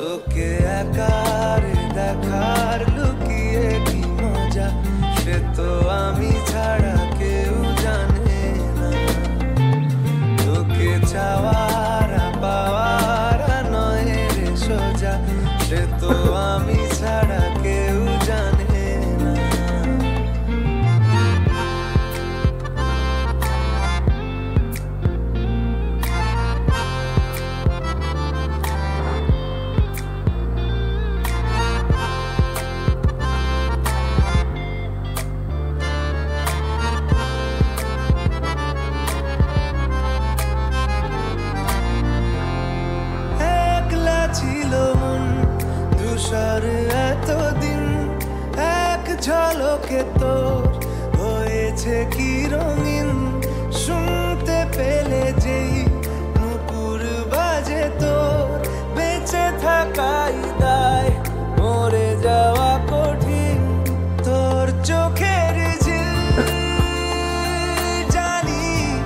তোকে একারে দেখার লুকিয়ে কি মজা, সে তো আমি ছাড়া কেউ জানে না। তোকে চাওয়ার পাওয়ার নয় রে সোজা, সে তো আমি ছাড়া কেউ জানে না। ছিল মন ধূসর এতদিন, এক ঝলকে তোর হয়েছে কি রঙিন। শুনতে পেলে যেই নুপুর বাজে তোর, বেঁচে থাকা